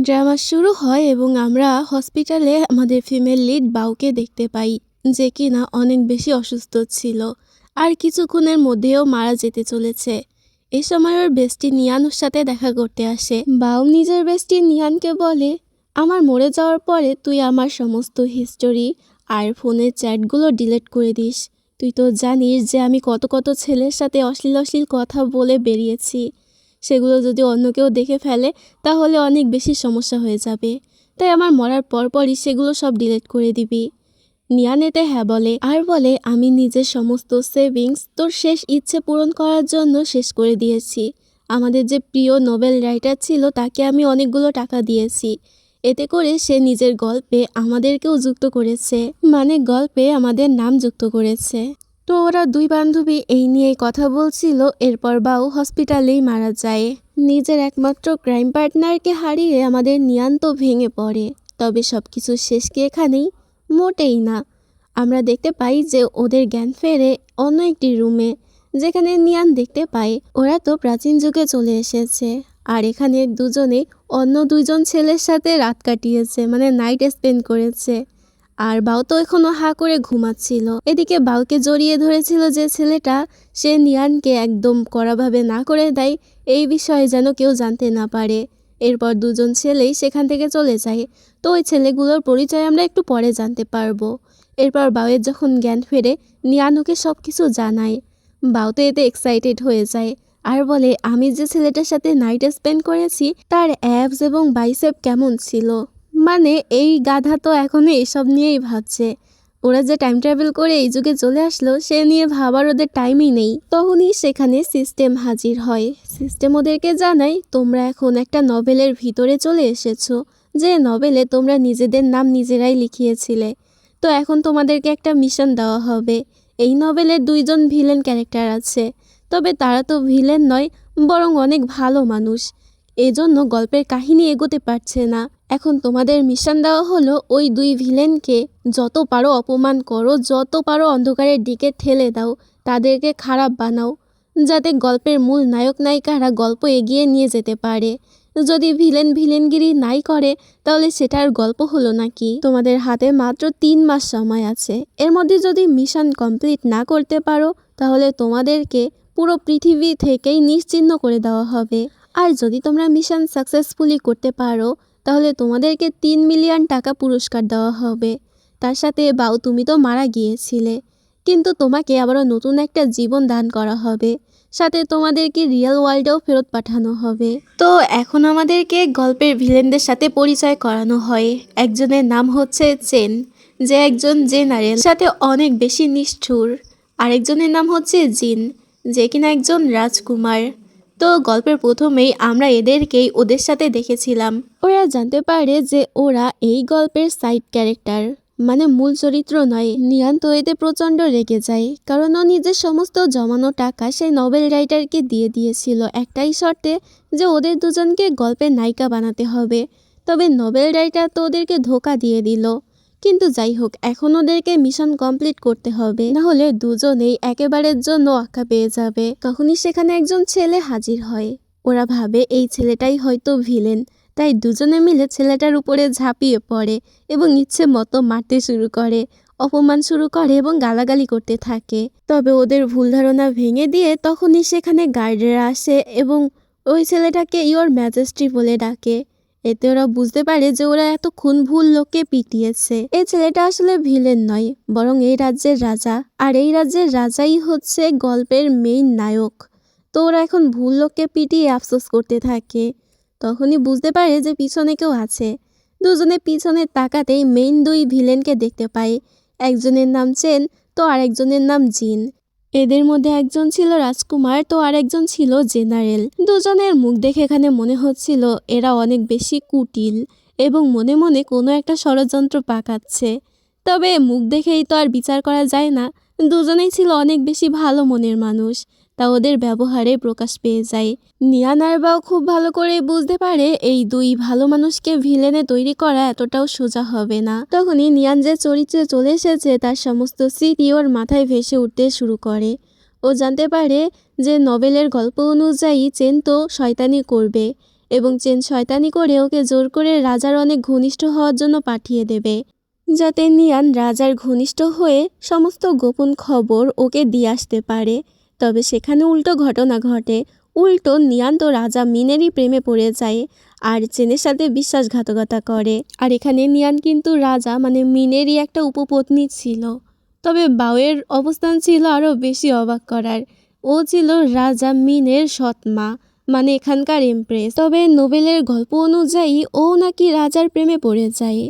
Drama শুরু হয় এবং আমরা হসপিটালে আমাদের ফিমেল লিড বাউকে দেখতে পাই, যে কিনা অনেক বেশি অসুস্থ ছিল আর কিছুক্ষণের মধ্যেও মারা যেতে চলেছে। এ সময় ওর বেস্টি নিয়ানোর সাথে দেখা করতে আসে। বাউ নিজের বেস্টি নিয়ানকে বলে, আমার মরে যাওয়ার পরে তুই আমার সমস্ত হিস্টোরি আর ফোনের চ্যাটগুলো ডিলিট করে দিস। তুই তো জানিস যে আমি কত কত ছেলের সাথে অশ্লীল অশ্লীল কথা বলে বেরিয়েছি। সেগুলো যদি অন্য কেউ দেখে ফেলে তাহলে অনেক বেশি সমস্যা হয়ে যাবে। তাই আমার মরার পরপরই সেগুলো সব ডিলিট করে দিবি। নিয়ান এতে হ্যাঁ বলে আর বলে, আমি নিজের সমস্ত সেভিংস তোর শেষ ইচ্ছে পূরণ করার জন্য শেষ করে দিয়েছি। আমাদের যে প্রিয় নোবেল রাইটার ছিল তাকে আমি অনেকগুলো টাকা দিয়েছি। এতে করে সে নিজের গল্পে আমাদেরকেও যুক্ত করেছে, মানে গল্পে আমাদের নাম যুক্ত করেছে। তো ওরা দুই বান্ধবী এই নিয়েই কথা বলছিল। এরপর বাউ হসপিটালেই মারা যায়। নিজের একমাত্র ক্রাইম পার্টনারকে হারিয়ে আমাদের নিয়ান তো ভেঙে পড়ে। তবে সবকিছু শেষ কি এখানেই? মোটেই না। আমরা দেখতে পাই যে ওদের জ্ঞান ফেরে অন্য একটি রুমে, যেখানে নিয়ান দেখতে পাই ওরা তো প্রাচীন যুগে চলে এসেছে আর এখানে দুজনে অন্য দুইজন ছেলের সাথে রাত কাটিয়েছে, মানে নাইট স্পেন্ড করেছে। আর বাউ তো এখনো হা করে ঘুমাচ্ছিল। এদিকে বাউকে জড়িয়ে ধরেছিল যে ছেলেটা, সে নিয়ানকে একদম কড়াভাবে না করে দেয় এই বিষয়ে যেন কেউ জানতে না পারে। এরপর দুজন ছেলেই সেখান থেকে চলে যায়। তো ওই ছেলেগুলোর পরিচয় আমরা একটু পরে জানতে পারবো। এরপর বাউয়ের যখন জ্ঞান ফেরে নিয়ান ওকে সব কিছু জানায়। বাউ তো এতে এক্সাইটেড হয়ে যায় আর বলে, আমি যে ছেলেটার সাথে নাইট স্পেন্ড করেছি তার অ্যাবস এবং বাইসেপ কেমন ছিল। মানে এই গাধা তো এখনো এসব নিয়েই ভাবছে। ওরা যে টাইম ট্রাভেল করে এই যুগে চলে আসলো সে নিয়ে ভাবার ওদের টাইমই নেই। তখনই সেখানে সিস্টেম হাজির হয়। সিস্টেম ওদেরকে জানায়, তোমরা এখন একটা নভেলের ভিতরে চলে এসেছো, যে নভেলে তোমরা নিজেদের নাম নিজেরাই লিখিয়েছিলে। তো এখন তোমাদেরকে একটা মিশন দেওয়া হবে। এই নভেলের দুইজন ভিলেন ক্যারেক্টার আছে, তবে তারা তো ভিলেন নয়, বরং অনেক ভালো মানুষ। এজন্য গল্পের কাহিনী এগোতে পারছে না। এখন তোমাদের মিশন দেওয়া হলো ওই দুই ভিলেনকে যত পারো অপমান করো, যত পারো অন্ধকারের দিকে ঠেলে দাও, তাদেরকে খারাপ বানাও, যাতে গল্পের মূল নায়ক নায়িকারা গল্প এগিয়ে নিয়ে যেতে পারে। যদি ভিলেনগিরি নাই করে তাহলে সেটার গল্প হলো নাকি? তোমাদের হাতে মাত্র 3 মাস সময় আছে। এর মধ্যে যদি মিশন কমপ্লিট না করতে পারো তাহলে তোমাদেরকে পুরো পৃথিবী থেকেই নিশ্চিহ্ন করে দেওয়া হবে। আর যদি তোমরা মিশন সাকসেসফুলি করতে পারো তাহলে তোমাদেরকে 3 মিলিয়ন টাকা পুরস্কার দেওয়া হবে। তার সাথে বাউ, তুমি তো মারা গিয়েছিলে, কিন্তু তোমাকে আবারও নতুন একটা জীবন দান করা হবে। সাথে তোমাদেরকে রিয়েল ওয়ার্ল্ডেও ফেরত পাঠানো হবে। তো এখন আমাদেরকে গল্পের ভিলেনদের সাথে পরিচয় করানো হয়। একজনের নাম হচ্ছে চেন, যে একজন জেনারেল, সাথে অনেক বেশি নিষ্ঠুর। আরেকজনের নাম হচ্ছে জিন, যে কিনা একজন রাজকুমার। তো গল্পের প্রথমেই আমরা এদেরকেই ওদের সাথে দেখেছিলাম। ওরা জানতে পারে যে ওরা এই গল্পের সাইড ক্যারেক্টার, মানে মূল চরিত্র নয়। নিয়ান তো এতে প্রচণ্ড রেগে যায়, কারণ ও নিজের সমস্ত জমানো টাকা সেই নভেল রাইটারকে দিয়ে দিয়েছিল একটাই শর্তে, যে ওদের দুজনকে গল্পের নায়িকা বানাতে হবে। তবে নভেল রাইটার তো ওদেরকে ধোকা দিয়ে দিল। কিন্তু যাই হোক, এখন ওদেরকে মিশন কমপ্লিট করতে হবে, না হলে দুজনেই একেবারের জন্য আখ্যা পেয়ে যাবে। তখনই সেখানে একজন ছেলে হাজির হয়। ওরা ভাবে এই ছেলেটাই হয়তো ভিলেন, তাই দুজনে মিলে ছেলেটার উপরে ঝাঁপিয়ে পড়ে এবং ইচ্ছে মতো মারতে শুরু করে, অপমান শুরু করে এবং গালাগালি করতে থাকে। তবে ওদের ভুল ধারণা ভেঙে দিয়ে তখনই সেখানে গার্ডরা আসে এবং ওই ছেলেটাকে ইওর ম্যাজেস্টি বলে ডাকে। এতে ওরা বুঝতে পারে যে ওরা এতক্ষণ ভুল লোককে পিটিয়েছে। এই ছেলেটা আসলে ভিলেন নয়, বরং এই রাজ্যের রাজা, আর এই রাজ্যের রাজাই হচ্ছে গল্পের মেইন নায়ক। তো ওরা এখন ভুল লোককে পিটিয়ে আফসোস করতে থাকে। তখনই বুঝতে পারে যে পিছনে কেউ আছে। দুজনে পিছনে তাকাতেই মেইন দুই ভিলেনকে দেখতে পায়। একজনের নাম চেন, তো আরেকজনের নাম জিন। এদের মধ্যে একজন ছিল রাজকুমার, তো আরেকজন ছিল জেনারেল। দুজনের মুখ দেখে এখানে মনে হচ্ছিল এরা অনেক বেশি কুটিল এবং মনে মনে কোনো একটা ষড়যন্ত্র পাকাচ্ছে। তবে মুখ দেখেই তো আর বিচার করা যায় না। দুজনেই ছিল অনেক বেশি ভালো মনের মানুষ, তা ওদের ব্যবহারে প্রকাশ পেয়ে যায়। নিয়ান আর বাও খুব ভালো করে বুঝতে পারে এই দুই ভালো মানুষকে ভিলেনে তৈরি করা এতটাও সোজা হবে না। তখনই নিয়ান যে চরিত্রে চলে এসেছে তার সমস্ত স্মৃতি ওর মাথায় ভেসে উঠতে শুরু করে। ও জানতে পারে যে নভেলের গল্প অনুযায়ী চেন তো শয়তানি করবে এবং চেন শয়তানি করে ওকে জোর করে রাজার অনেক ঘনিষ্ঠ হওয়ার জন্য পাঠিয়ে দেবে, যাতে নিয়ান রাজার ঘনিষ্ঠ হয়ে সমস্ত গোপন খবর ওকে দিয়ে আসতে পারে। তবে সেখানে উল্টো ঘটনা ঘটে। উল্টো নিয়ান তো রাজা মিনেরই প্রেমে পড়ে যায় আর চেনের সাথে বিশ্বাসঘাতকতা করে। আর এখানে নিয়ান কিন্তু রাজা মানে মিনেরই একটা উপপত্নী ছিল। তবে বাউয়ের অবস্থান ছিল আরও বেশি অবাক করার। ও ছিল রাজা মিনের সৎ মা, মানে এখানকার এমপ্রেস। তবে নোবেলের গল্প অনুযায়ী ও নাকি রাজার প্রেমে পড়ে যায়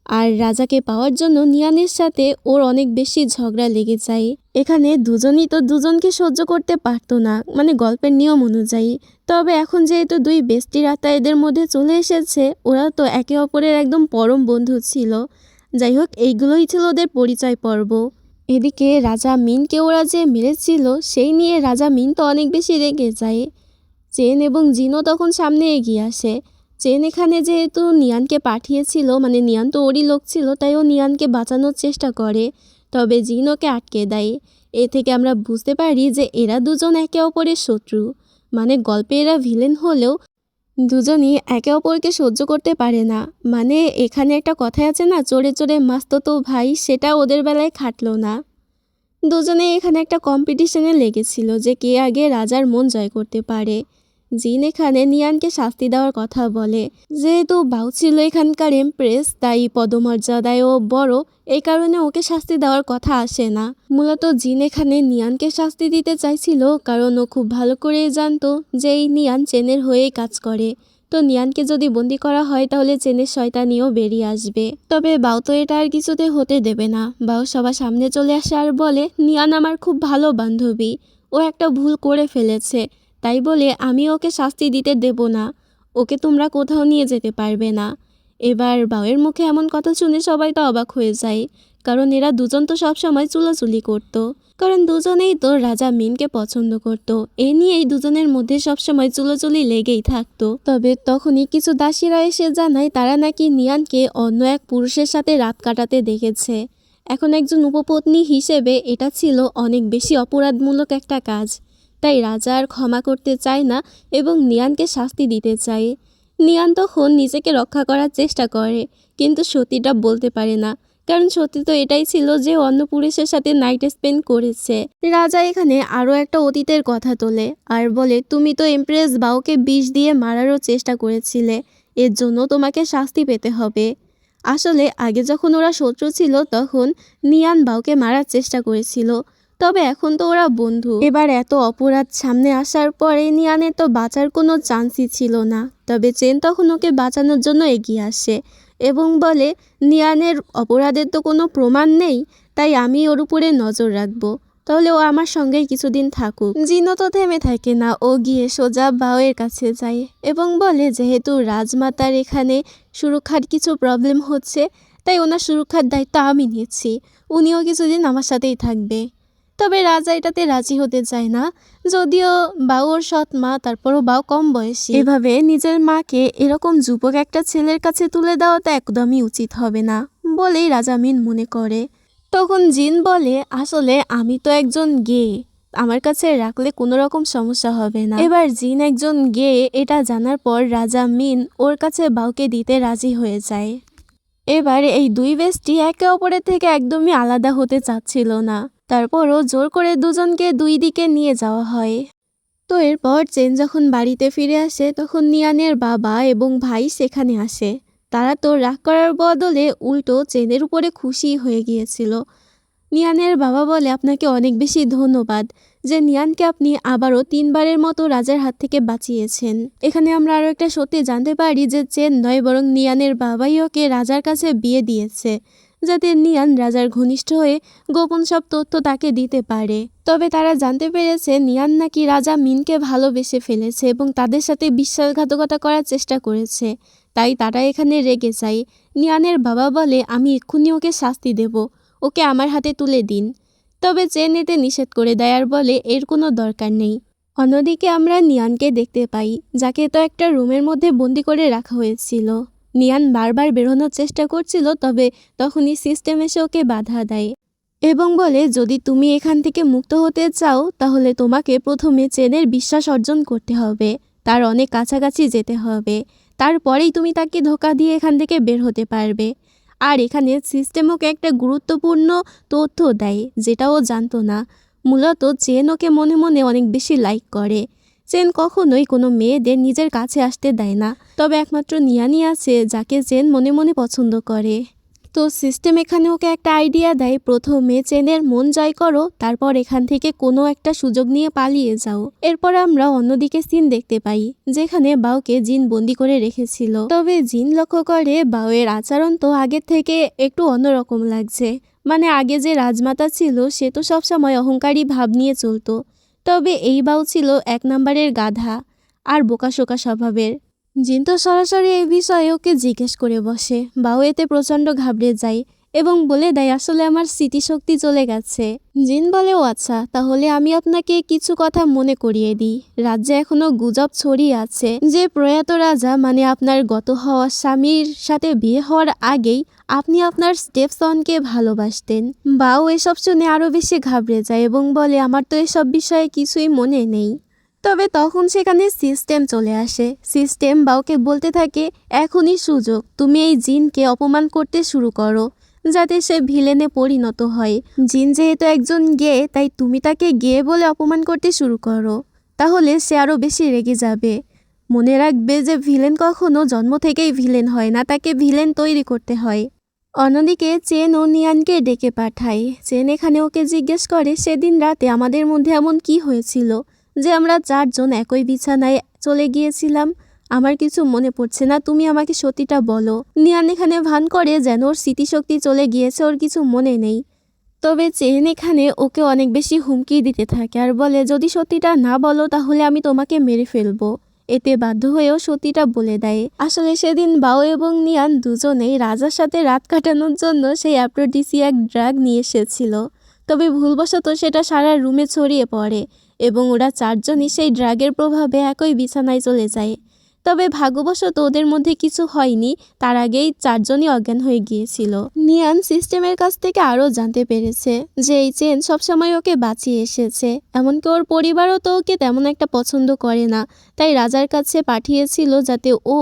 আর রাজাকে পাওয়ার জন্য নিয়ানের সাথে ওর অনেক বেশি ঝগড়া লেগে যায়। এখানে দুজনই তো দুজনকে সহ্য করতে পারতো না, মানে গল্পের নিয়ম অনুযায়ী। তবে এখন যেহেতু দুই বেস্টির আত্মা এদের মধ্যে চলে এসেছে, ওরা তো একে অপরের একদম পরম বন্ধু ছিল। যাই হোক, এইগুলোই ছিল ওদের পরিচয় পর্ব। এদিকে রাজা মিনকে ওরা যে মেরেছিল সেই নিয়ে রাজা মিন তো অনেক বেশি রেগে যায়। চেন এবং জিনও তখন সামনে এগিয়ে আসে। চেন এখানে যেহেতু নিয়ানকে পাঠিয়েছিল, মানে নিয়ান তো ওরই লোক ছিল, তাই ও নিয়ানকে বাঁচানোর চেষ্টা করে। তবে জিন ওকে আটকে দেয়। এ থেকে আমরা বুঝতে পারি যে এরা দুজন একে অপরের শত্রু। মানে গল্পে এরা ভিলেন হলেও দুজনই একে অপরকে সহ্য করতে পারে না। মানে এখানে একটা কথা আছে না, চোরে চোরে মাস্তুতো ভাই, সেটা ওদের বেলায় খাটলো না। দুজনে এখানে একটা কম্পিটিশনে লেগেছিল যে কে আগে রাজার মন জয় করতে পারে। জিন এখানে নিয়ানকে শাস্তি দেওয়ার কথা বলে। যেহেতু বাউ ছিল এখানকার এমপ্রেস, তাই পদমর্যাদায়ও বড়, এই কারণে ওকে শাস্তি দেওয়ার কথা আসে না। মূলত জিন এখানে নিয়ানকে শাস্তি দিতে চাইছিল, কারণ ও খুব ভালো করে জানতো যে এই নিয়ান চেনের হয়েই কাজ করে। তো নিয়ানকে যদি বন্দি করা হয় তাহলে চেনের শয়তানিও বেরিয়ে আসবে। তবে বাউ তো এটা আর কিছুতে হতে দেবে না। বাউ সবার সামনে চলে আসে আর বলে, নিয়ান আমার খুব ভালো বান্ধবী, ও একটা ভুল করে ফেলেছে, তাই বলে আমি ওকে শাস্তি দিতে দেব না। ওকে তোমরা কোথাও নিয়ে যেতে পারবে না। এবার বাউয়ের মুখে এমন কথা শুনে সবাই তো অবাক হয়ে যায়, কারণ এরা দুজন তো সবসময় চুলোচুলি করতো, কারণ দুজনেই তো রাজা মিনকে পছন্দ করত। এ নিয়েই দুজনের মধ্যে সবসময় চুলোচুলি লেগেই থাকতো। তবে তখনই কিছু দাসীরা এসে জানায় তারা নাকি নিয়ানকে অন্য এক পুরুষের সাথে রাত কাটাতে দেখেছে। এখন একজন উপপত্নী হিসেবে এটা ছিল অনেক বেশি অপরাধমূলক একটা কাজ, তাই রাজা আর ক্ষমা করতে চায় না এবং নিয়ানকে শাস্তি দিতে চায়। নিয়ান তখন নিজেকে রক্ষা করার চেষ্টা করে, কিন্তু সত্যিটা বলতে পারে না, কারণ সত্যি তো এটাই ছিল যে অন্য পুরুষের সাথে নাইট স্পেন্ড করেছে। রাজা এখানে আরও একটা অতীতের কথা তোলে আর বলে, তুমি তো এমপ্রেস বাউকে বিষ দিয়ে মারারও চেষ্টা করেছিলে, এর জন্য তোমাকে শাস্তি পেতে হবে। আসলে আগে যখন ওরা শত্রু ছিল তখন নিয়ান বাউকে মারার চেষ্টা করেছিল, তবে এখন তো ওরা বন্ধু। এবার এত অপরাধ সামনে আসার পরে নিয়ানের তো বাঁচার কোনো চান্সই ছিল না। তবে চেন তখন ওকে বাঁচানোর জন্য এগিয়ে আসে এবং বলে, নিয়ানের অপরাধের তো কোনো প্রমাণ নেই, তাই আমি ওর উপরে নজর রাখবো, তাহলে ও আমার সঙ্গেই কিছুদিন থাকুক। জিনও তো থেমে থাকে না, ও গিয়ে সোজা বাউয়ের কাছে যায় এবং বলে যেহেতু রাজমাতার এখানে সুরক্ষার কিছু প্রবলেম হচ্ছে, তাই ওনার সুরক্ষার দায়িত্ব আমি নিচ্ছি, উনিও কিছুদিন আমার সাথেই থাকবে। তবে রাজা এটাতে রাজি হতে চায় না, যদিও বাউর সৎ মা, তারপরও বাউ কম বয়সী। এভাবে নিজের মাকে এরকম যুবক একটা ছেলের কাছে তুলে দেওয়াটা একদমই উচিত হবে না বলেই রাজা মিন মনে করে। তখন জিন বলে, আসলে আমি তো একজন গে, আমার কাছে রাখলে কোনো রকম সমস্যা হবে না। এবার জিন একজন গে এটা জানার পর রাজা মিন ওর কাছে বাউকে দিতে রাজি হয়ে যায়। এবার এই দুই বেস্টি একে অপরের থেকে একদমই আলাদা হতে চাচ্ছিল না, তারপরও জোর করে দুজনকে দুই দিকে নিয়ে যাওয়া হয়। তো এরপর চেন যখন বাড়িতে ফিরে আসে তখন নিয়ানের বাবা এবং ভাই সেখানে আসে। তারা তো রাগ করার বদলে উল্টো চেনের উপরে খুশি হয়ে গিয়েছিল। নিয়ানের বাবা বলে, আপনাকে অনেক বেশি ধন্যবাদ যে নিয়ানকে আপনি আবারও 3 বারের মতো রাজার হাত থেকে বাঁচিয়েছেন। এখানে আমরা আরও একটা সত্যি জানতে পারি যে চেন নয় বরং নিয়ানের বাবাই ওকে রাজার কাছে বিয়ে দিয়েছে, যাতে নিয়ান রাজার ঘনিষ্ঠ হয়ে গোপন সব তথ্য তাকে দিতে পারে। তবে তারা জানতে পেরেছে নিয়ান নাকি রাজা মিনকে ভালোবেসে ফেলেছে এবং তাদের সাথে বিশ্বাসঘাতকতা করার চেষ্টা করেছে, তাই তারা এখানে রেগে যায়। নিয়ানের বাবা বলে, আমি এক্ষুনি ওকে শাস্তি দেব, ওকে আমার হাতে তুলে দিন। তবে চেন এতে নিষেধ করে দেয় আর বলে এর কোনো দরকার নেই। অন্যদিকে আমরা নিয়ানকে দেখতে পাই, যাকে তো একটা রুমের মধ্যে বন্দি করে রাখা হয়েছিল। নিয়ান বারবার বেরোনোর চেষ্টা করছিল, তবে তখনই সিস্টেম এসে ওকে বাধা দেয় এবং বলে, যদি তুমি এখান থেকে মুক্ত হতে চাও তাহলে তোমাকে প্রথমে চেনের বিশ্বাস অর্জন করতে হবে, তার অনেক কাছাকাছি যেতে হবে, তারপরেই তুমি তাকে ধোঁকা দিয়ে এখান থেকে বের হতে পারবে। আর এখানে সিস্টেম ওকে একটা গুরুত্বপূর্ণ তথ্য দেয় যেটা ও জানতো না। মূলত চেন ওকে মনে মনে অনেক বেশি লাইক করে। চেন কখনোই কোনো মেয়েদের নিজের কাছে আসতে দেয় না, তবে একমাত্র নিয়ানই আছে যাকে চেন মনে মনে পছন্দ করে। তো সিস্টেম এখানে ওকে একটা আইডিয়া দেয়, প্রথমে চেনের মন জয় করো, তারপর এখান থেকে কোনো একটা সুযোগ নিয়ে পালিয়ে যাও। এরপর আমরা অন্যদিকে সিন দেখতে পাই যেখানে বাউকে জিন বন্দি করে রেখেছিল। তবে জিন লক্ষ্য করে বাউয়ের আচরণ তো আগের থেকে একটু অন্যরকম লাগছে। মানে আগে যে রাজমাতা ছিল সে তো সবসময় অহংকারী ভাব নিয়ে চলতো, তবে এই বাউ ছিল এক নম্বরের গাধা আর বোকাশোকা স্বভাবের। জিন তো সরাসরি এই বিষয়ে ওকে জিজ্ঞেস করে বসে। বাউ এতে প্রচণ্ড ঘাবড়ে যায় এবং বলে দেয় আসলে আমার স্মৃতিশক্তি চলে গেছে। জিন বলে ও আচ্ছা, তাহলে আমি আপনাকে কিছু কথা মনে করিয়ে দিই। রাজ্যে এখনো গুজব ছড়িয়ে আছে যে প্রয়াত রাজা মানে আপনার গত হওয়া স্বামীর সাথে বিয়ে হওয়ার আগেই আপনি আপনার স্টেপসনকে ভালোবাসতেন। বাউ এসব শুনে আরও বেশি ঘাবড়ে যায় এবং বলে আমার তো এসব বিষয়ে কিছুই মনে নেই। তবে তখন সেখানে সিস্টেম চলে আসে। সিস্টেম বাউকে বলতে থাকে এখনই সুযোগ, তুমি এই জিনকে অপমান করতে শুরু করো যাতে সে ভিলেনে পরিণত হয়। জিন যেহেতু একজন গে, তাই তুমি তাকে গে বলে অপমান করতে শুরু করো, তাহলে সে আরও বেশি রেগে যাবে। মনে রাখবে যে ভিলেন কখনো জন্ম থেকেই ভিলেন হয় না, তাকে ভিলেন তৈরি করতে হয়। অন্যদিকে চেন ও নিয়ানকে ডেকে পাঠায়। চেন এখানে ওকে জিজ্ঞেস করে সেদিন রাতে আমাদের মধ্যে এমন কি হয়েছিল যে আমরা চারজন একই বিছানায় চলে গিয়েছিলাম। আমার কিছু মনে পড়ছে না, তুমি আমাকে সত্যিটা বলো। নিয়ান এখানে ভান করে যেন ওর স্মৃতিশক্তি চলে গিয়েছে, ওর কিছু মনে নেই। তবে চেন এখানে ওকে অনেক বেশি হুমকি দিতে থাকে আর বলে যদি সত্যিটা না বলো তাহলে আমি তোমাকে মেরে ফেলবো। এতে বাধ্য হয়েও সত্যিটা বলে দেয়। আসলে সেদিন বাও এবং নিয়ান দুজনেই রাজার সাথে রাত কাটানোর জন্য সেই অ্যাফ্রোডিসিয়াক ড্রাগ নিয়ে এসেছিল। তবে ভুলবশত সেটা সারা রুমে ছড়িয়ে পড়ে এবং ওরা চারজনই সেই ড্রাগের প্রভাবে একই বিছানায় চলে যায়। তবে ভাগ্যবশত ওদের মধ্যে কিছু হয়নি, তার আগেই চারজনই অজ্ঞান হয়ে গিয়েছিল। নিয়ান সিস্টেমের কাছ থেকে আরও জানতে পেরেছে যে এই চেন সবসময় ওকে বাঁচিয়ে এসেছে, এমনকি ওর পরিবারও তো ওকে তেমন একটা পছন্দ করে না, তাই রাজার কাছে পাঠিয়েছিল যাতে ও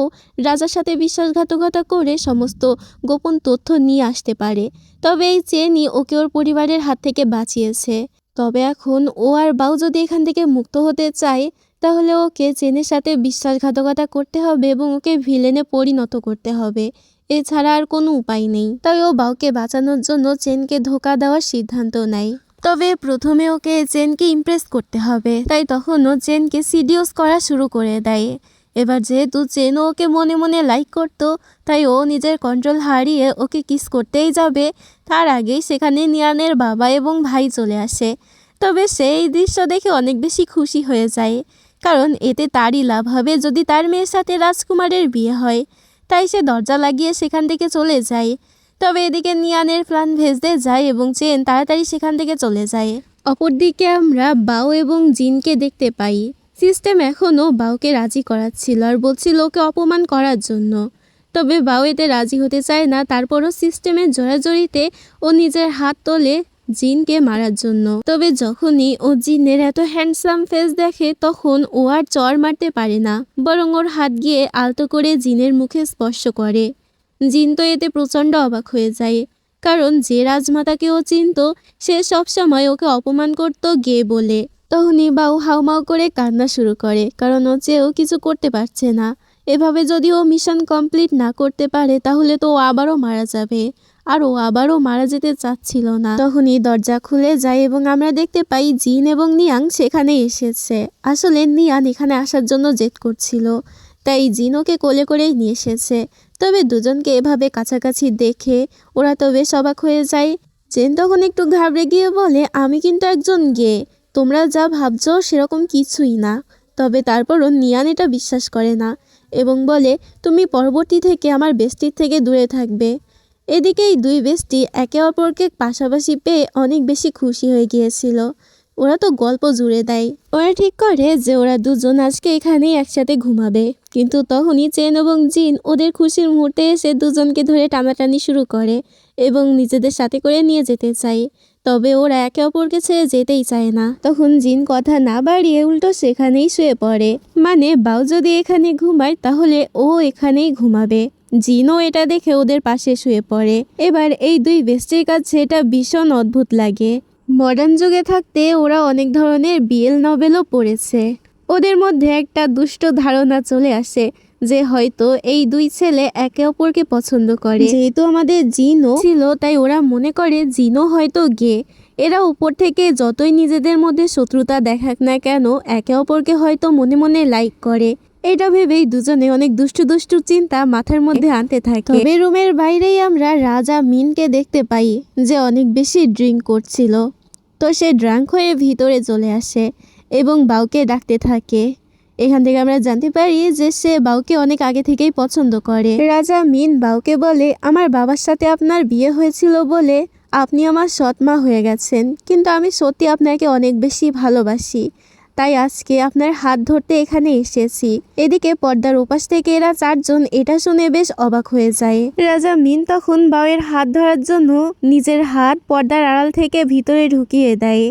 রাজার সাথে বিশ্বাসঘাতকতা করে সমস্ত গোপন তথ্য নিয়ে আসতে পারে। তবে এই চেনই ওকে ওর পরিবারের হাত থেকে বাঁচিয়েছে। তবে এখন ও আর বাউ যদি এখান থেকে মুক্ত হতে চায় তাহলে ওকে চেনের সাথে বিশ্বাসঘাতকতা করতে হবে এবং ওকে ভিলেনে পরিণত করতে হবে, এছাড়া আর কোনো উপায় নেই। তাই ও বাউকে বাঁচানোর জন্য চেনকে ধোঁকা দেওয়ার সিদ্ধান্ত নেয়। তবে প্রথমে ওকে চেনকে ইমপ্রেস করতে হবে, তাই তখন ও চেনকে সিডিউস করা শুরু করে দেয়। এবার যেহেতু চেনও ওকে মনে মনে লাইক করতো, তাই ও নিজের কন্ট্রোল হারিয়ে ওকে কিস করতেই যাবে, তার আগেই সেখানে নিয়ানের বাবা এবং ভাই চলে আসে। তবে সেই দৃশ্য দেখে অনেক বেশি খুশি হয়ে যায়, কারণ এতে তারই লাভ হবে যদি তার মেয়ের সাথে রাজকুমারের বিয়ে হয়। তাই সে দরজা লাগিয়ে সেখান থেকে চলে যায়। তবে এদিকে নিয়ানের প্ল্যান ভেস্তে যায় এবং চেন তাড়াতাড়ি সেখান থেকে চলে যায়। অপরদিকে আমরা বাও এবং জিনকে দেখতে পাই। সিস্টেম এখনও বাউকে রাজি করাচ্ছিল আর বলছিল ওকে অপমান করার জন্য। তবে বাউ এতে রাজি হতে চায় না, তারপরও সিস্টেমের জোরাজোরিতে ও নিজের হাত তোলে জিনকে মারার জন্য। তবে যখনই ও জিনের এত হ্যান্ডসাম ফেস দেখে তখন ও আর চড় মারতে পারে না, বরং ওর হাত গিয়ে আলতো করে জিনের মুখে স্পর্শ করে। জিন তো এতে প্রচণ্ড অবাক হয়ে যায়, কারণ যে রাজমাতাকে ও চিনত সে সবসময় ওকে অপমান করত গে বলে। তখনই বাউ হাউমাউ করে কান্না শুরু করে, কারণ ও চেয়েও কিছু করতে পারছে না। এভাবে যদি ও মিশন কমপ্লিট না করতে পারে তাহলে তো ও আবারও মারা যাবে, আর ও আবারও মারা যেতে চাচ্ছিল না। তখনই দরজা খুলে যায় এবং আমরা দেখতে পাই জিন এবং নিয়াং সেখানে এসেছে। আসলে নিয়ান এখানে আসার জন্য জেদ করছিল, তাই জিন ওকে কোলে করেই নিয়ে এসেছে। তবে দুজনকে এভাবে কাছাকাছি দেখে ওরা তো বেশ অবাক হয়ে যায়। চেন তখন একটু ঘাবড়ে গিয়ে বলে আমি কিন্তু একজন গে, তোমরা যা ভাবছো সেরকম কিছুই না। তবে তারপরও নিয়ান এটা বিশ্বাস করে না এবং বলে তুমি পরবর্তী থেকে আমার বেস্টির থেকে দূরে থাকবে। এদিকে এই দুই বেস্টি একে অপরকে পাশাপাশি পেয়ে অনেক বেশি খুশি হয়ে গিয়েছিল। ওরা তো গল্প জুড়ে দেয়। ওরা ঠিক করে যে ওরা দুজন আজকে এখানেই একসাথে ঘুমাবে, কিন্তু তখনই চেন এবং জিন ওদের খুশির মুহূর্তে এসে দুজনকে ধরে টানাটানি শুরু করে এবং নিজেদের সাথে করে নিয়ে যেতে চায়। তবে ওরা একে অপরকে ছেড়ে যেতেই চায় না। তখন জিন কথা না বাড়িয়ে উল্টো সেখানেই শুয়ে পড়ে। মানে বাউ যদি এখানে ঘুমায় তাহলে ও এখানেই ঘুমাবে। জিনও এটা দেখে ওদের পাশে শুয়ে পড়ে। এবার এই দুই বেস্টির কাছে এটা ভীষণ অদ্ভুত লাগে। মডার্ন যুগে থাকতে ওরা অনেক ধরনের বিএল নভেলও পড়েছে। ওদের মধ্যে একটা দুষ্ট ধারণা চলে আসে যে হয়তো এই দুই ছেলে একে অপরকে পছন্দ করে। যেহেতু আমাদের জিনও ছিল তাই ওরা মনে করে জিনও হয়তো গে। এরা উপর থেকে যতই নিজেদের মধ্যে শত্রুতা দেখাক না কেন একে অপরকে হয়তো মনে মনে লাইক করে। এটা ভেবেই দুজনে অনেক দুষ্টু দুষ্টু চিন্তা মাথার মধ্যে আনতে থাকে। তবে রুমের বাইরেই আমরা রাজা মিনকে দেখতে পাই যে অনেক বেশি ড্রিঙ্ক করছিল। তো সে ড্রাঙ্ক হয়ে ভিতরে চলে আসে এবং বাউকে ডাকতে থাকে। এখান থেকে আমরা জানতে পারি যে সে বাউকে অনেক আগে থেকেই পছন্দ করে। রাজা মিন বাউকে বলে, আমার বাবার সাথে আপনার বিয়ে হয়েছিল বলে আপনি আমার সৎ মা হয়ে গেছেন, কিন্তু আমি সত্যি আপনাকে অনেক বেশি ভালোবাসি, তাই আজকে আপনার হাত ধরতে এখানে এসেছি। এদিকে পর্দার ওপাশ থেকে এরা চারজন এটা শুনে বেশ অবাক হয়ে যায়। রাজা মিন তখন বাউয়ের হাত ধরার জন্য নিজের হাত পর্দার আড়াল থেকে ভিতরে ঢুকিয়ে দেয়,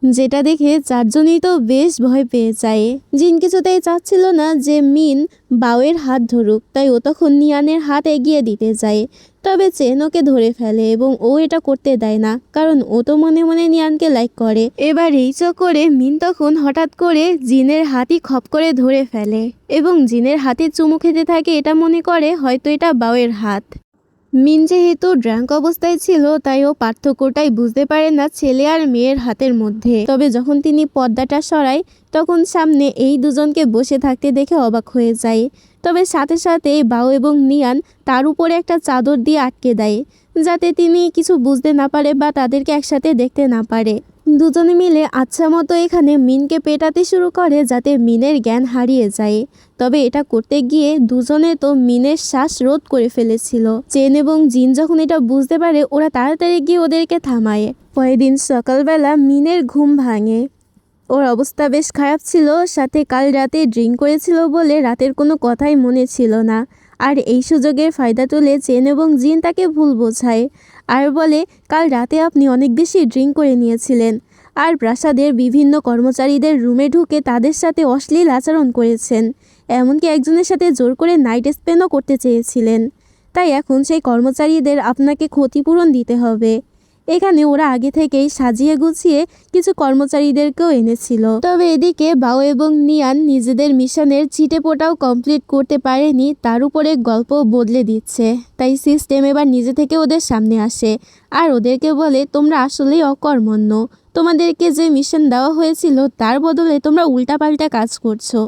যেটা দেখে চারজনই তো বেশ ভয় পেয়ে যায়। জিন কিছুতেই চাচ্ছিল না যে মিন বাউয়ের হাত ধরুক, তাই ও তখন নিয়ানের হাত এগিয়ে দিতে যায়। তবে চেন ওকে ধরে ফেলে এবং ও এটা করতে দেয় না, কারণ ও তো মনে মনে নিয়ানকে লাইক করে। এবার এই চক্করে মিন তখন হঠাৎ করে জিনের হাতই খপ করে ধরে ফেলে এবং জিনের হাতে চুমু খেতে থাকে, এটা মনে করে হয়তো এটা বাউয়ের হাত। মিন যেহেতু ড্রাঙ্ক অবস্থায় ছিল তাই ও পার্থক্যটাই বুঝতে পারে না ছেলে আর মেয়ের হাতের মধ্যে। তবে যখন তিনি পর্দাটা সরায় তখন সামনে এই দুজনকে বসে থাকতে দেখে অবাক হয়ে যায়। তবে সাথে সাথে বাউ এবং নিয়ান তার উপরে একটা চাদর দিয়ে আটকে দেয়, যাতে তিনি কিছু বুঝতে না পারে বা তাদেরকে একসাথে দেখতে না পারে। দুজনে মিলে আচ্ছা মতো এখানে মিনকে পেটাতে শুরু করে যাতে মিনের জ্ঞান হারিয়ে যায়। তবে এটা করতে গিয়ে দুজনে তো মিনের শ্বাস রোধ করে ফেলেছিল। চেন এবং জিন যখন এটা বুঝতে পারে ওরা তাড়াতাড়ি গিয়ে ওদেরকে থামায়। পরের দিন সকালবেলা মিনের ঘুম ভাঙে। ওর অবস্থা বেশ খারাপ ছিল, সাথে কাল রাতে ড্রিঙ্ক করেছিল বলে রাতের কোনো কথাই মনে ছিল না। আর এই সুযোগের ফায়দা তুলে চেন এবং জিন তাকে ভুল বোঝায় আর বলে, কাল রাতে আপনি অনেক বেশি ড্রিঙ্ক করে নিয়েছিলেন আর প্রাসাদের বিভিন্ন কর্মচারীদের রুমে ঢুকে তাদের সাথে অশ্লীল আচরণ করেছেন, এমনকি একজনের সাথে জোর করে নাইট স্পেনও করতে চেয়েছিলেন। তাই এখন সেই কর্মচারীদের আপনাকে ক্ষতিপূরণ দিতে হবে। এখানে ওরা আগে থেকেই সাজিয়ে গুছিয়ে কিছু কর্মচারীদেরকেও এনেছিল। তবে এদিকে বাও এবং নিয়ান নিজেদের মিশনের চিটেপোটাও কমপ্লিট করতে পারেনি, তার উপরে গল্প বদলে দিচ্ছে। তাই সিস্টেম এবার নিজে থেকে ওদের সামনে আসে আর ওদেরকে বলে, তোমরা আসলেই অকর্মণ্য, তোমাদেরকে যে মিশন দেওয়া হয়েছিল তার বদলে তোমরা উল্টাপাল্টা কাজ করছো।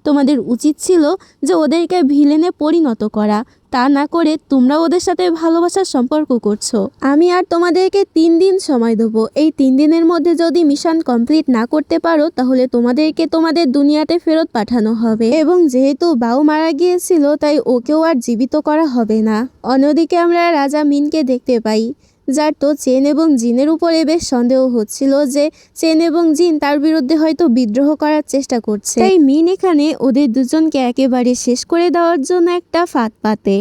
তোমাদের উচিত ছিল যে ওদেরকে ভিলেনে পরিণত করা, তা না করে তোমরা ওদের সাথে ভালোবাসার সম্পর্ক করছো। আমি আর তোমাদেরকে 3 দিন সময় দেবো। এই 3 দিনের মধ্যে যদি মিশন কমপ্লিট না করতে পারো তাহলে তোমাদেরকে তোমাদের দুনিয়াতে ফেরত পাঠানো হবে। এবং যেহেতু বাউ মারা গিয়েছিল তাই ওকেও আর জীবিত করা হবে না। অন্যদিকে আমরা রাজা মিনকে দেখতে পাই, যার তো চেন এবং জিনের উপরে বেশ সন্দেহ হচ্ছিল যে চেন এবং জিন তার বিরুদ্ধে হয়তো বিদ্রোহ করার চেষ্টা করছে। তাই মিন এখানে ওদের দুজনকে একেবারে শেষ করে দেওয়ার জন্য একটা ফাঁদ পাতে।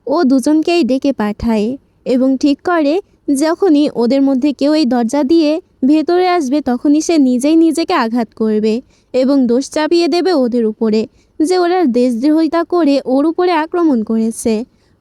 ও দুজনকেই ডেকে পাঠায় এবং ঠিক করে যখনই ওদের মধ্যে কেউ এই দরজা দিয়ে ভেতরে আসবে তখনই সে নিজেই নিজেকে আঘাত করবে এবং দোষ চাপিয়ে দেবে ওদের উপরে যে ওরা দেশদ্রোহিতা করে ওর উপরে আক্রমণ করেছে।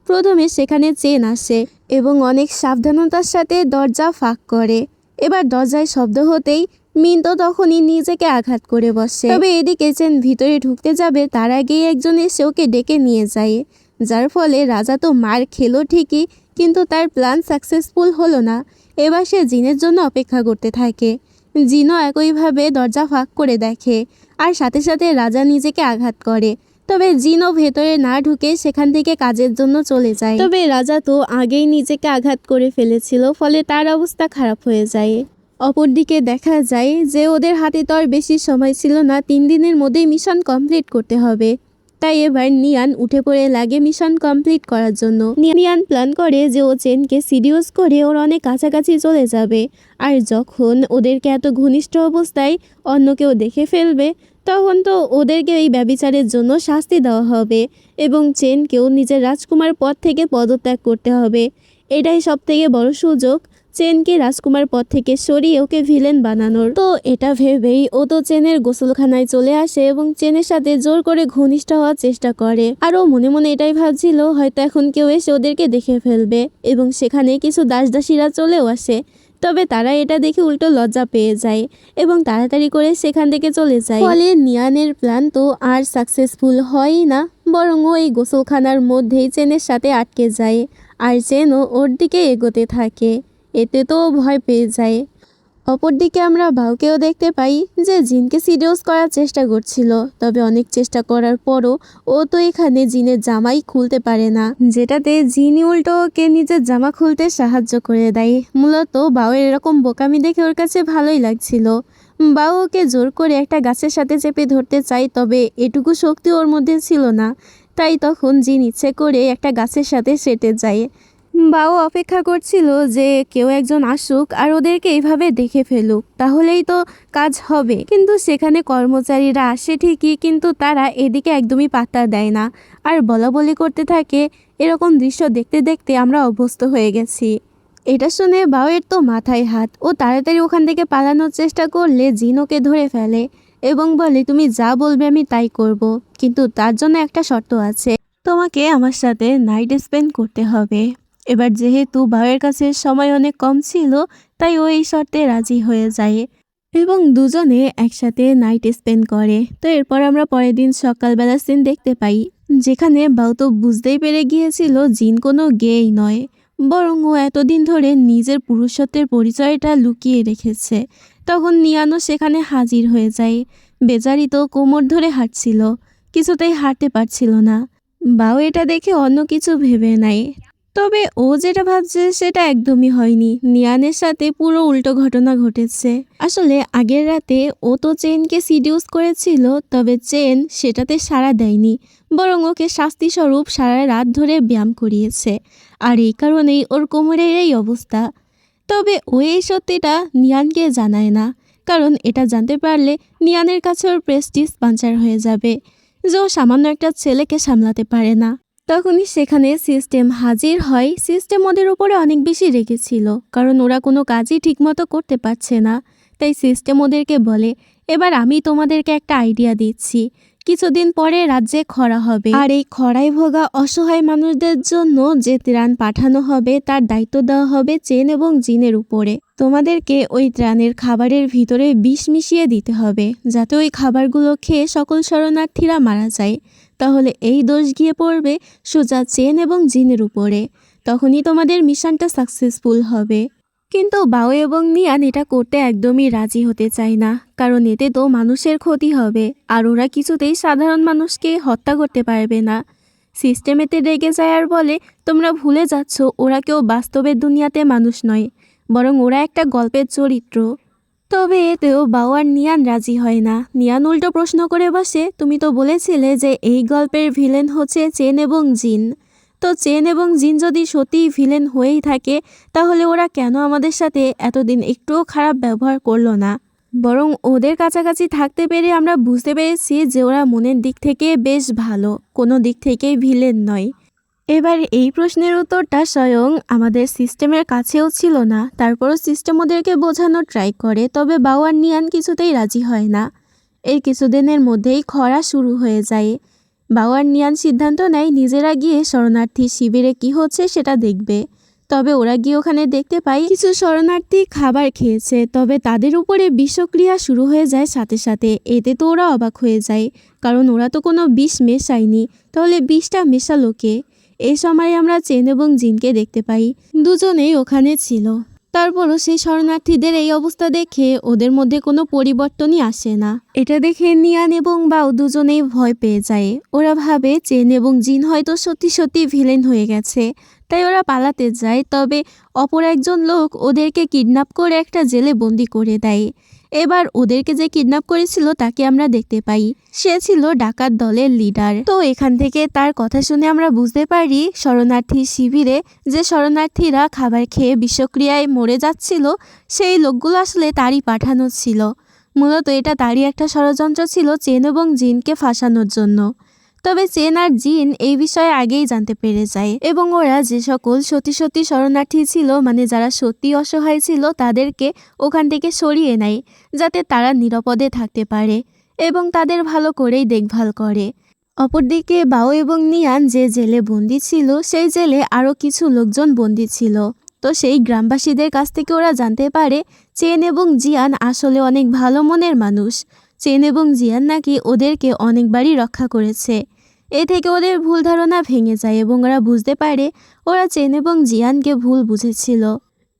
প্রথমে সেখানে চেন আসে এবং অনেক সাবধানতার সাথে দরজা ফাঁক করে। এবার দরজায় শব্দ হতেই মিন তো তখনই নিজেকে আঘাত করে বসে। তবে এদিকে চেন ভিতরে ঢুকতে যাবে তার আগেই একজন এসে ওকে ডেকে নিয়ে যায়, যার ফলে রাজা তো মার খেলো ঠিকই, কিন্তু তার প্ল্যান সাকসেসফুল হলো না। এবার সে জিনের জন্য অপেক্ষা করতে থাকে। জিনও একইভাবে দরজা ফাঁক করে দেখে আর সাথে সাথে রাজা নিজেকে আঘাত করে। তবে জিনও ভেতরে না ঢুকে সেখান থেকে কাজের জন্য চলে যায়। তবে রাজা তো আগেই নিজেকে আঘাত করে ফেলেছিল, ফলে তার অবস্থা খারাপ হয়ে যায়। অপরদিকে দেখা যায় যে ওদের হাতে তো আর বেশি সময় ছিল না, 3 দিনের মধ্যেই মিশন কমপ্লিট করতে হবে। তাই এবার নিয়ান উঠে পড়ে লাগে মিশন কমপ্লিট করার জন্য। নিয়ান প্ল্যান করে যে ও চেনকে সিডিউস করে ওর অনেক কাছাকাছি চলে যাবে, আর যখন ওদেরকে এত ঘনিষ্ঠ অবস্থায় অন্য কেউ দেখে ফেলবে তখন তো ওদেরকে এই ব্যভিচারের জন্য শাস্তি দেওয়া হবে এবং চেনকেও নিজের রাজকুমার পদ থেকে পদত্যাগ করতে হবে। এটাই সবথেকে বড় সুযোগ চেনকে রাজকুমার পদ থেকে সরিয়ে ওকে ভিলেন বানানোর। তো এটা ভেবেই ও তো চেনের গোসলখানায় চলে আসে এবং চেনের সাথে জোর করে ঘনিষ্ঠ হওয়ার চেষ্টা করে। আর ও মনে মনে এটাই ভাবছিল হয়তো এখন কেউ এসে ওদেরকে দেখে ফেলবে, এবং সেখানে কিছু দাসদাসীরা চলেও আসে। তবে তারা এটা দেখে উল্টো লজ্জা পেয়ে যায় এবং তাড়াতাড়ি করে সেখান থেকে চলে যায়। ফলে নিয়ানের প্ল্যান তো আর সাকসেসফুল হয়ই না, বরং ও এই গোসলখানার মধ্যেই চেনের সাথে আটকে যায়। আর চেনও ওর দিকে এগোতে থাকে। এতে তো ভয় পেয়ে যায়। অপরদিকে আমরা বাউকেও দেখতে পাই যে জিনকে সিডিউস করার চেষ্টা করছিল, তবে অনেক চেষ্টা করার পরও ও তো এখানে জিনের জামাই খুলতে পারে না, যেটাতে জিনই উল্টো ওকে নিজের জামা খুলতে সাহায্য করে দেয়। মূলত বাউয়ের এরকম বোকামি দেখে ওর কাছে ভালোই লাগছিল। বাউ ওকে জোর করে একটা গাছের সাথে চেপে ধরতে চায়, তবে এটুকু শক্তি ওর মধ্যে ছিল না। তাই তখন জিন ইচ্ছে করে একটা গাছের সাথে সেটে যায়। বাও অপেক্ষা করছিল যে কেউ একজন আসুক আর ওদেরকে এইভাবে দেখে ফেলুক, তাহলেই তো কাজ হবে। কিন্তু সেখানে কর্মচারীরা আসে ঠিকই, কিন্তু তারা এদিকে একদমই পাত্তা দেয় না আর বলাবলি করতে থাকে। এরকম দৃশ্য দেখতে দেখতে আমরা অভ্যস্ত হয়ে গেছি। এটা শুনে বাউয়ের তো মাথায় হাত। ও তাড়াতাড়ি ওখান থেকে পালানোর চেষ্টা করলে জিন ওকে ধরে ফেলে এবং বলে, তুমি যা বলবে আমি তাই করব, কিন্তু তার জন্য একটা শর্ত আছে, তোমাকে আমার সাথে নাইট স্পেন্ড করতে হবে। এবার যেহেতু বাউয়ের কাছে সময় অনেক কম ছিল, তাই ও এই শর্তে রাজি হয়ে যায় এবং দুজনে একসাথে নাইট স্পেন্ড করে। তো এরপর আমরা পরের দিন সকালবেলা সিন দেখতে পাই, যেখানে বাউ তো বুঝতেই পেরে গিয়েছিল জিন কোনো গেই নয়, বরং ও এতদিন ধরে নিজের পুরুষত্বের পরিচয়টা লুকিয়ে রেখেছে। তখন নিয়ানও সেখানে হাজির হয়ে যায়। বেচারি তো কোমর ধরে হাঁটছিল, কিছুতেই হাঁটতে পারছিল না। বাউ এটা দেখে অন্য কিছু ভেবে নেয়, তবে ও যেটা ভাবছে সেটা একদমই হয়নি। নিয়ানের সাথে পুরো উল্টো ঘটনা ঘটেছে। আসলে আগের রাতে ও তো চেনকে সিডিউস করেছিল, তবে চেন সেটাতে সাড়া দেয়নি, বরং ওকে শাস্তিস্বরূপ সারা রাত ধরে ব্যায়াম করিয়েছে। আর এই কারণেই ওর কোমরের এই অবস্থা। তবে ও এই সত্যিটা নিয়ানকে জানায় না, কারণ এটা জানতে পারলে নিয়ানের কাছে ওর প্রেস্টিজ পাঞ্চার হয়ে যাবে যে ও সামান্য একটা ছেলেকে সামলাতে পারে না। তখনই সেখানে সিস্টেম হাজির হয়। সিস্টেম ওদের উপরে অনেক বেশি রেগেছিল, কারণ ওরা কোনো কাজই ঠিকমতো করতে পারছে না। তাই সিস্টেম ওদেরকে বলে, এবার আমি তোমাদেরকে একটা আইডিয়া দিচ্ছি। কিছুদিন পরে রাজ্যে খরা হবে, আর এই খরায় ভোগা অসহায় মানুষদের জন্য যে ত্রাণ পাঠানো হবে তার দায়িত্ব দেওয়া হবে চেন এবং জিনের উপরে। তোমাদেরকে ওই ত্রাণের খাবারের ভিতরে বিষ মিশিয়ে দিতে হবে, যাতে ওই খাবারগুলো খেয়ে সকল শরণার্থীরা মারা যায়। তাহলে এই দোষ গিয়ে পড়বে সোজা চেন এবং জিনের উপরে। তখনই তোমাদের মিশনটা সাকসেসফুল হবে। কিন্তু বাও এবং নিয়ান এটা করতে একদমই রাজি হতে চায় না, কারণ এতে তো মানুষের ক্ষতি হবে, আর ওরা কিছুতেই সাধারণ মানুষকে হত্যা করতে পারবে না। সিস্টেমেতে রেগে যায় আর বলে, তোমরা ভুলে যাচ্ছ ওরা কেউ বাস্তবের দুনিয়াতে মানুষ নয়, বরং ওরা একটা গল্পের চরিত্র। তবে এতেও বাও আর নিয়ান রাজি হয় না। নিয়ান উল্টো প্রশ্ন করে বসে, তুমি তো বলেছিলে যে এই গল্পের ভিলেন হচ্ছে চেন এবং জিন। তো চেন এবং জিন যদি সত্যিই ভিলেন হয়েই থাকে, তাহলে ওরা কেন আমাদের সাথে এতদিন একটুও খারাপ ব্যবহার করলো না? বরং ওদের কাছাকাছি থাকতে পেরে আমরা বুঝতে পেরেছি যে ওরা মনের দিক থেকে বেশ ভালো, কোনো দিক থেকেই ভিলেন নয়। এবার এই প্রশ্নের উত্তরটা স্বয়ং আমাদের সিস্টেমের কাছেও ছিল না। তারপরও সিস্টেম ওদেরকে বোঝানোর ট্রাই করে, তবে বাও আর নিয়ান কিছুতেই রাজি হয় না। এই কিছুদিনের মধ্যেই খরা শুরু হয়ে যায়। বাও আর নিয়ান সিদ্ধান্ত নেয় নিজেরা গিয়ে শরণার্থী শিবিরে কি হচ্ছে সেটা দেখবে। তবে ওরা গিয়ে ওখানে দেখতে পায় কিছু শরণার্থী খাবার খেয়েছে, তবে তাদের উপরে বিষক্রিয়া শুরু হয়ে যায় সাথে সাথে। এতে তো ওরা অবাক হয়ে যায়, কারণ ওরা তো কোনো বিষ মেশায়নি, তাহলে বিষটা মেশালো কে? এই সময় আমরা চেন এবং জিনকে দেখতে পাই, দুজনেই ওখানে ছিল। তারপরও সেই শরণার্থীদের এই অবস্থা দেখে ওদের মধ্যে কোনো পরিবর্তনই আসে না। এটা দেখে নিয়ান এবং বাও দুজনেই ভয় পেয়ে যায়। ওরা ভাবে চেন এবং জিন হয়তো সত্যি সত্যি ভিলেন হয়ে গেছে, তাই ওরা পালাতে যায়। তবে অপর একজন লোক ওদেরকে কিডন্যাপ করে একটা জেলে বন্দি করে দেয়। এবার ওদেরকে যে কিডন্যাপ করেছিল তাকে আমরা দেখতে পাই, সে ছিল ডাকাত দলের লিডার। তো এখান থেকে তার কথা শুনে আমরা বুঝতে পারি শরণার্থী শিবিরে যে শরণার্থীরা খাবার খেয়ে বিষক্রিয়ায় মরে যাচ্ছিল, সেই লোকগুলো আসলে তারই পাঠানো ছিল। মূলত এটা তারই একটা ষড়যন্ত্র ছিল চেন এবং জিনকে ফাঁসানোর জন্য। তবে চেন আর জিন এই বিষয়ে আগেই জানতে পেরে যায় এবং ওরা যে সকল সত্যি সত্যি শরণার্থী ছিল মানে যারা সত্যি অসহায় ছিল তাদেরকে ওখান থেকে সরিয়ে নেয় যাতে তারা নিরাপদে থাকতে পারে এবং তাদের ভালো করেই দেখভাল করে। অপরদিকে বাও এবং নিয়ান যে জেলে বন্দি ছিল সেই জেলে আরও কিছু লোকজন বন্দি ছিল। তো সেই গ্রামবাসীদের কাছ থেকে ওরা জানতে পারে চেন এবং জিয়ান আসলে অনেক ভালো মনের মানুষ। চেন এবং জিয়ান নাকি ওদেরকে অনেকবারই রক্ষা করেছে। এ থেকে ওদের ভুল ধারণা ভেঙে যায় এবং ওরা বুঝতে পারে ওরা চেন এবং জিয়ানকে ভুল বুঝেছিল।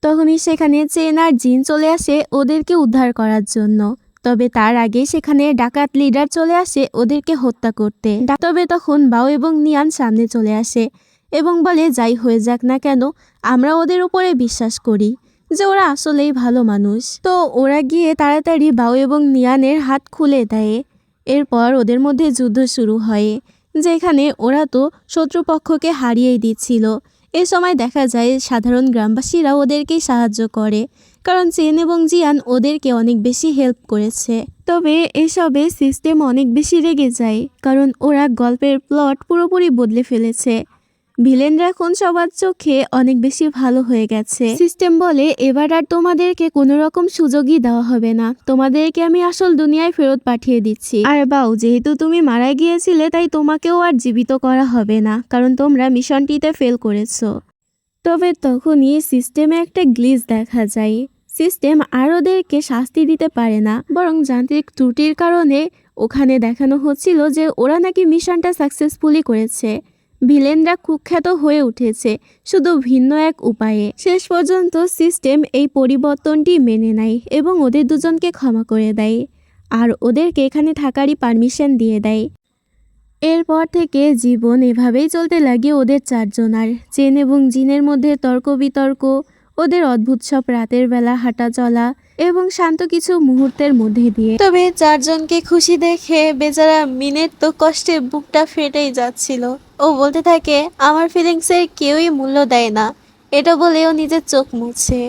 তখনই সেখানে চেন আর জিন চলে আসে ওদেরকে উদ্ধার করার জন্য। তবে তার আগে সেখানে ডাকাত লিডার চলে আসে ওদেরকে হত্যা করতে। তবে তখন বাও এবং নিয়ান সামনে চলে আসে এবং বলে যাই হয়ে যাক না কেন আমরা ওদের উপরে বিশ্বাস করি যে ওরা আসলেই ভালো মানুষ। তো ওরা গিয়ে তাড়াতাড়ি বাও এবং নিয়ানের হাত খুলে দেয়। এরপর ওদের মধ্যে যুদ্ধ শুরু হয় যেখানে ওরা তো শত্রুপক্ষকে হারিয়েই দিচ্ছিল। এ সময় দেখা যায় সাধারণ গ্রামবাসীরা ওদেরকেই সাহায্য করে কারণ চেন এবং জিয়ান ওদেরকে অনেক বেশি হেল্প করেছে। তবে এসবে সিস্টেম অনেক বেশি রেগে যায় কারণ ওরা গল্পের প্লট পুরোপুরি বদলে ফেলেছে। ভিলেনরা এখন সবার চোখে অনেক বেশি ভালো হয়ে গেছে। সিস্টেম বলে এবার আর তোমাদেরকে কোনো রকম সুযোগই দেওয়া হবে না, তোমাদেরকে আমি আসল দুনিয়ায় ফেরত পাঠিয়ে দিচ্ছি। আর বাও যেহেতু তুমি মারা গিয়েছিলে তাই তোমাকেও আর জীবিত করা হবে না কারণ তোমরা মিশনটিতে ফেল করেছো। তবে তখনই সিস্টেমে একটা গ্লিচ দেখা যায়। সিস্টেম আর ওদেরকে শাস্তি দিতে পারে না বরং যান্ত্রিক ত্রুটির কারণে ওখানে দেখানো হচ্ছিল যে ওরা নাকি মিশনটা সাকসেসফুলি করেছে। ভিলেনরা কুখ্যাত হয়ে উঠেছে শুধু ভিন্ন এক উপায়ে। শেষ পর্যন্ত সিস্টেম এই পরিবর্তনটি মেনে নেয় এবং ওদের দুজনকে ক্ষমা করে দেয় আর ওদেরকে এখানে থাকারই পারমিশন দিয়ে দেয়। এরপর থেকে জীবন এভাবেই চলতে লাগে ওদের চারজনার। চেন এবং জিনের মধ্যে তর্ক বিতর্ক, ওদের অদ্ভুত সব রাতের বেলা হাঁটা চলা এবং শান্ত কিছু মুহূর্তের মধ্যে দিয়ে। তবে চারজনকে খুশি দেখে বেচারা মিনের তো কষ্টে বুকটা ফেটেই যাচ্ছিল। ও বলতে থাকে আমার ফিলিংসের কেউই মূল্য দেয় না, এটা বলেও নিজের চোখ মুছে।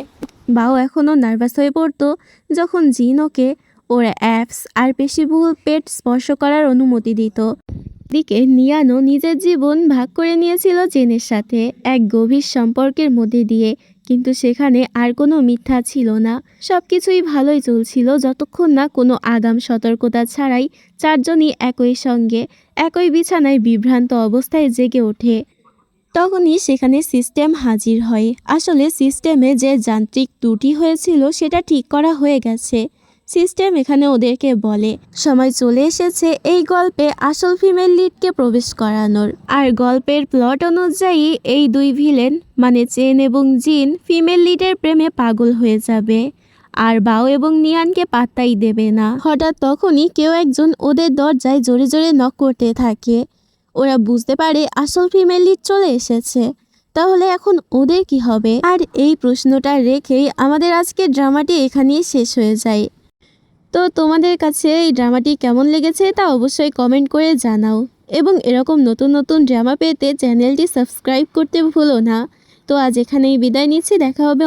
বাও এখনও নার্ভাস হয়ে পড়তো যখন জিন ওকে ওর অ্যাপস আর পেশিবহুল পেট স্পর্শ করার অনুমতি দিত। দিকে নিয়ানো নিজের জীবন ভাগ করে নিয়েছিল চেনের সাথে এক গভীর সম্পর্কের মধ্যে দিয়ে, কিন্তু সেখানে আর কোনো মিথ্যা ছিল না। সব কিছুই ভালোই চলছিল যতক্ষণ না কোনো আগাম সতর্কতা ছাড়াই চারজনই একই সঙ্গে একই বিছানায় বিভ্রান্ত অবস্থায় জেগে ওঠে। তখনই সেখানে সিস্টেম হাজির হয়। আসলে সিস্টেমে যে যান্ত্রিক ত্রুটি হয়েছিল সেটা ঠিক করা হয়ে গেছে। সিস্টেম এখানে ওদেরকে বলে সময় চলে এসেছে এই গল্পে আসল ফিমেল লিডকে প্রবেশ করানোর। আর গল্পের প্লট অনুযায়ী এই দুই ভিলেন মানে চেন এবং জিন ফিমেল লিডের প্রেমে পাগল হয়ে যাবে আর বাও এবং নিয়ানকে পাত্তাই দেবে না। হঠাৎ তখনই কেউ একজন ওদের দরজায় জোরে জোরে নক করতে থাকে। ওরা বুঝতে পারে আসল ফিমেল লিড চলে এসেছে। তাহলে এখন ওদের কি হবে? আর এই প্রশ্নটা রেখেই আমাদের আজকের ড্রামাটি এখানেই শেষ হয়ে যায়। তো তোমাদের কাছে এই ড্রামাটি কেমন লেগেছে তা অবশ্যই কমেন্ট করে জানাও এবং এরকম নতুন নতুন ড্রামা পেতে চ্যানেলটি সাবস্ক্রাইব করতে ভুলো না। তো আজ এখানেই বিদায় নিচ্ছি, দেখা হবে